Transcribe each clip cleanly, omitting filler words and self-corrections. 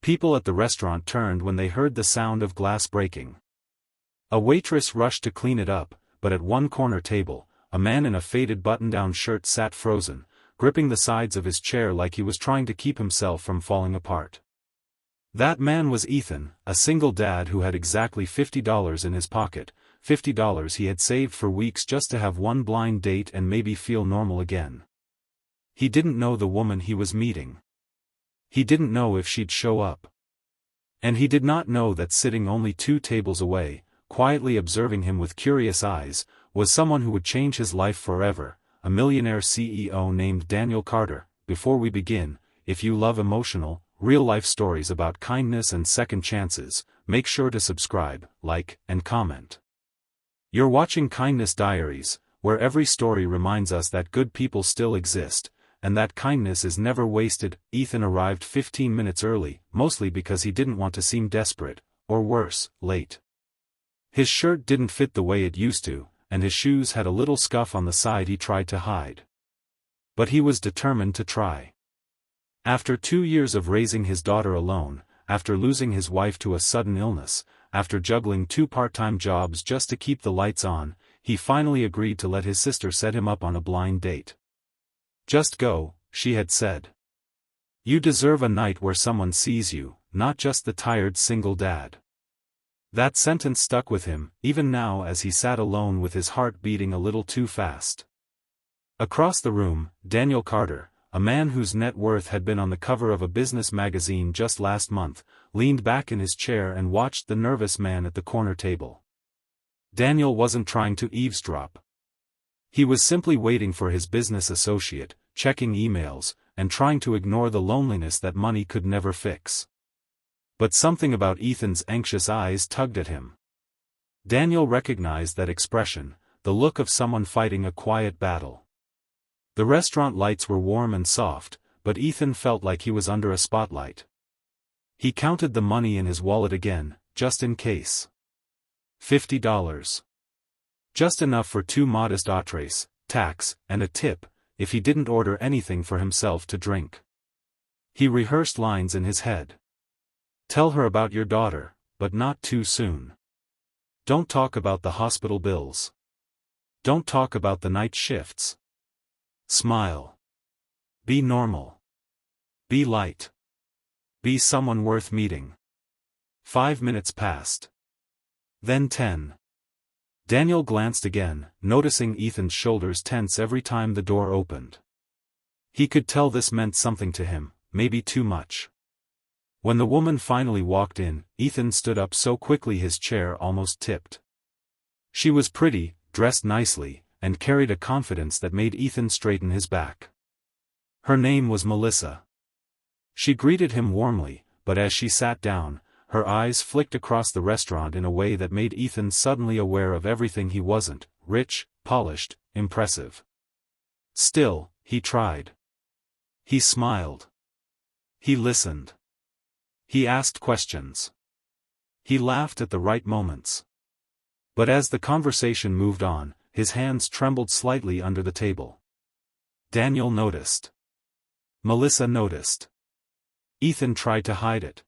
People at the restaurant turned when they heard the sound of glass breaking. A waitress rushed to clean it up, but at one corner table, a man in a faded button-down shirt sat frozen, gripping the sides of his chair like he was trying to keep himself from falling apart. That man was Ethan, a single dad who had exactly $50 in his pocket, $50 he had saved for weeks just to have one blind date and maybe feel normal again. He didn't know the woman he was meeting. He didn't know if she'd show up. And he did not know that sitting only 2 tables away, quietly observing him with curious eyes, was someone who would change his life forever, a millionaire CEO named Daniel Carter. Before we begin, if you love emotional, real-life stories about kindness and second chances, make sure to subscribe, like, and comment. You're watching Kindness Diaries, where every story reminds us that good people still exist, and that kindness is never wasted. Ethan arrived 15 minutes early, mostly because he didn't want to seem desperate, or worse, late. His shirt didn't fit the way it used to, and his shoes had a little scuff on the side he tried to hide. But he was determined to try. After 2 years of raising his daughter alone, after losing his wife to a sudden illness, after juggling 2 part-time jobs just to keep the lights on, he finally agreed to let his sister set him up on a blind date. "Just go," she had said. "You deserve a night where someone sees you, not just the tired single dad." That sentence stuck with him, even now as he sat alone with his heart beating a little too fast. Across the room, Daniel Carter, a man whose net worth had been on the cover of a business magazine just last month, leaned back in his chair and watched the nervous man at the corner table. Daniel wasn't trying to eavesdrop. He was simply waiting for his business associate, checking emails, and trying to ignore the loneliness that money could never fix. But something about Ethan's anxious eyes tugged at him. Daniel recognized that expression, the look of someone fighting a quiet battle. The restaurant lights were warm and soft, but Ethan felt like he was under a spotlight. He counted the money in his wallet again, just in case. $50. Just enough for 2 modest entrees, tax, and a tip, if he didn't order anything for himself to drink. He rehearsed lines in his head. "Tell her about your daughter, but not too soon. Don't talk about the hospital bills. Don't talk about the night shifts. Smile. Be normal. Be light. Be someone worth meeting." 5 minutes passed. Then 10. Daniel glanced again, noticing Ethan's shoulders tense every time the door opened. He could tell this meant something to him, maybe too much. When the woman finally walked in, Ethan stood up so quickly his chair almost tipped. She was pretty, dressed nicely, and carried a confidence that made Ethan straighten his back. Her name was Melissa. She greeted him warmly, but as she sat down, her eyes flicked across the restaurant in a way that made Ethan suddenly aware of everything he wasn't: rich, polished, impressive. Still, he tried. He smiled. He listened. He asked questions. He laughed at the right moments. But as the conversation moved on, his hands trembled slightly under the table. Daniel noticed. Melissa noticed. Ethan tried to hide it.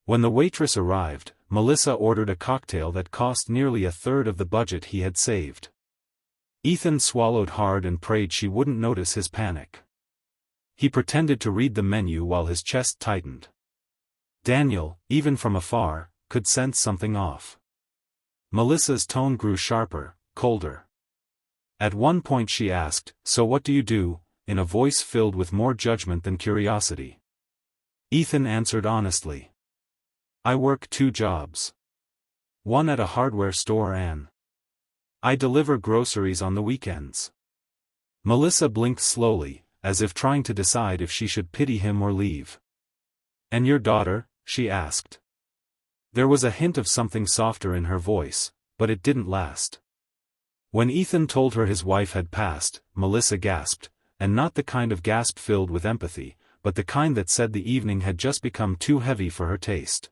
When the waitress arrived, Melissa ordered a cocktail that cost nearly a third of the budget he had saved. Ethan swallowed hard and prayed she wouldn't notice his panic. He pretended to read the menu while his chest tightened. Daniel, even from afar, could sense something off. Melissa's tone grew sharper, colder. At one point she asked, "So what do you do?" in a voice filled with more judgment than curiosity. Ethan answered honestly. "I work 2 jobs. One at a hardware store and I deliver groceries on the weekends." Melissa blinked slowly, as if trying to decide if she should pity him or leave. "And your daughter?" she asked. There was a hint of something softer in her voice, but it didn't last. When Ethan told her his wife had passed, Melissa gasped, and not the kind of gasp filled with empathy, but the kind that said the evening had just become too heavy for her taste.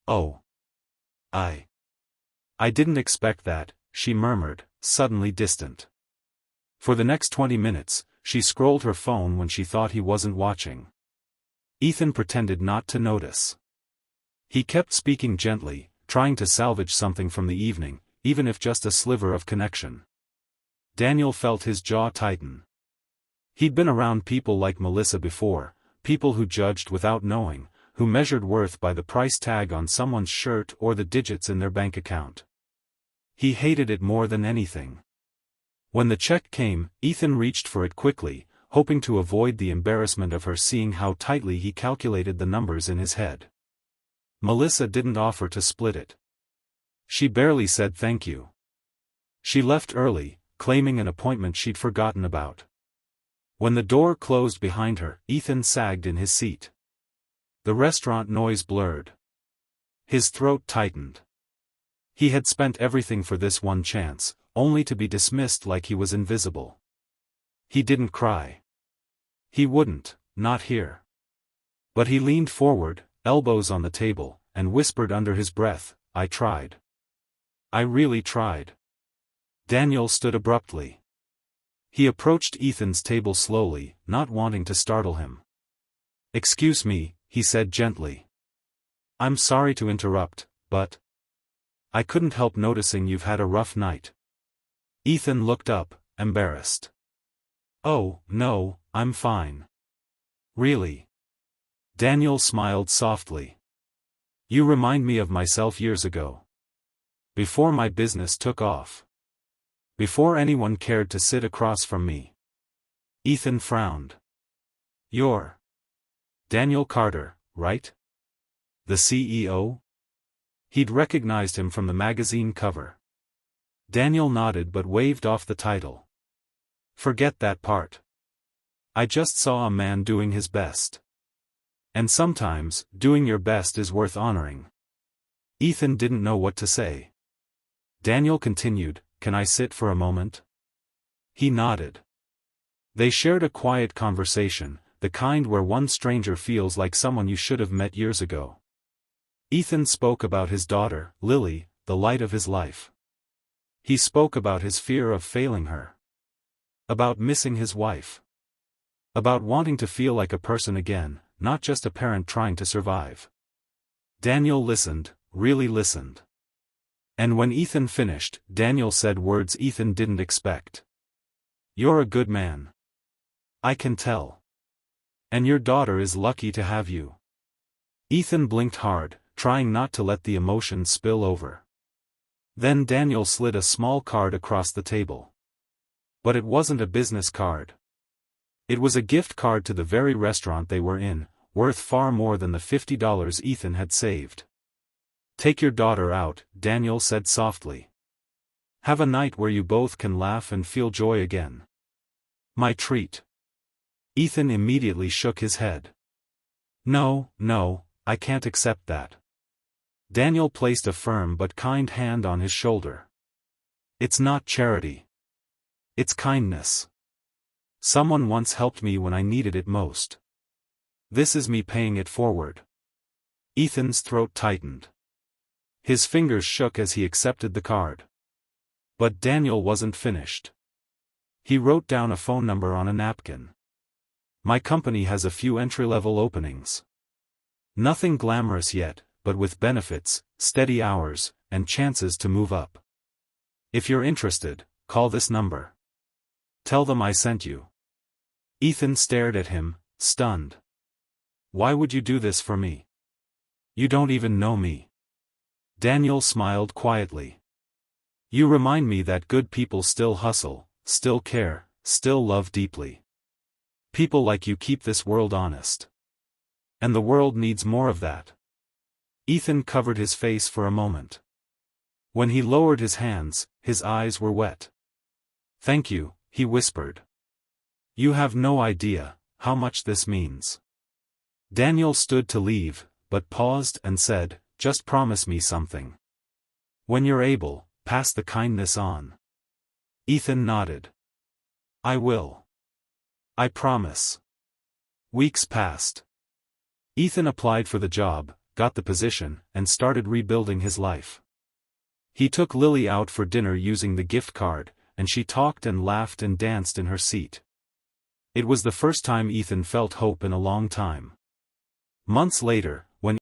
"Oh. I didn't expect that," she murmured, suddenly distant. For the next 20 minutes, she scrolled her phone when she thought he wasn't watching. Ethan pretended not to notice. He kept speaking gently, trying to salvage something from the evening, even if just a sliver of connection. Daniel felt his jaw tighten. He'd been around people like Melissa before, people who judged without knowing, who measured worth by the price tag on someone's shirt or the digits in their bank account. He hated it more than anything. When the check came, Ethan reached for it quickly, hoping to avoid the embarrassment of her seeing how tightly he calculated the numbers in his head. Melissa didn't offer to split it. She barely said thank you. She left early, claiming an appointment she'd forgotten about. When the door closed behind her, Ethan sagged in his seat. The restaurant noise blurred. His throat tightened. He had spent everything for this one chance, only to be dismissed like he was invisible. He didn't cry. He wouldn't, not here. But he leaned forward, elbows on the table, and whispered under his breath, "I tried. I really tried." Daniel stood abruptly. He approached Ethan's table slowly, not wanting to startle him. "Excuse me," he said gently. "I'm sorry to interrupt, but I couldn't help noticing you've had a rough night." Ethan looked up, embarrassed. "Oh, no, I'm fine." "Really?" Daniel smiled softly. "You remind me of myself years ago. Before my business took off. Before anyone cared to sit across from me." Ethan frowned. "You're Daniel Carter, right? The CEO?" He'd recognized him from the magazine cover. Daniel nodded but waved off the title. "Forget that part. I just saw a man doing his best. And sometimes, doing your best is worth honoring." Ethan didn't know what to say. Daniel continued, "Can I sit for a moment?" He nodded. They shared a quiet conversation, the kind where one stranger feels like someone you should have met years ago. Ethan spoke about his daughter, Lily, the light of his life. He spoke about his fear of failing her. About missing his wife. About wanting to feel like a person again, not just a parent trying to survive. Daniel listened, really listened. And when Ethan finished, Daniel said words Ethan didn't expect. "You're a good man. I can tell. And your daughter is lucky to have you." Ethan blinked hard, trying not to let the emotion spill over. Then Daniel slid a small card across the table. But it wasn't a business card. It was a gift card to the very restaurant they were in, worth far more than the $50 Ethan had saved. "Take your daughter out," Daniel said softly. "Have a night where you both can laugh and feel joy again. My treat." Ethan immediately shook his head. "No, no, I can't accept that." Daniel placed a firm but kind hand on his shoulder. "It's not charity. It's kindness. Someone once helped me when I needed it most. This is me paying it forward." Ethan's throat tightened. His fingers shook as he accepted the card. But Daniel wasn't finished. He wrote down a phone number on a napkin. "My company has a few entry-level openings. Nothing glamorous yet, but with benefits, steady hours, and chances to move up. If you're interested, call this number. Tell them I sent you." Ethan stared at him, stunned. "Why would you do this for me? You don't even know me." Daniel smiled quietly. "You remind me that good people still hustle, still care, still love deeply. People like you keep this world honest. And the world needs more of that." Ethan covered his face for a moment. When he lowered his hands, his eyes were wet. "Thank you," he whispered. "You have no idea how much this means." Daniel stood to leave, but paused and said, "Just promise me something. When you're able, pass the kindness on." Ethan nodded. "I will. I promise." Weeks passed. Ethan applied for the job, got the position, and started rebuilding his life. He took Lily out for dinner using the gift card, and she talked and laughed and danced in her seat. It was the first time Ethan felt hope in a long time. Months later, when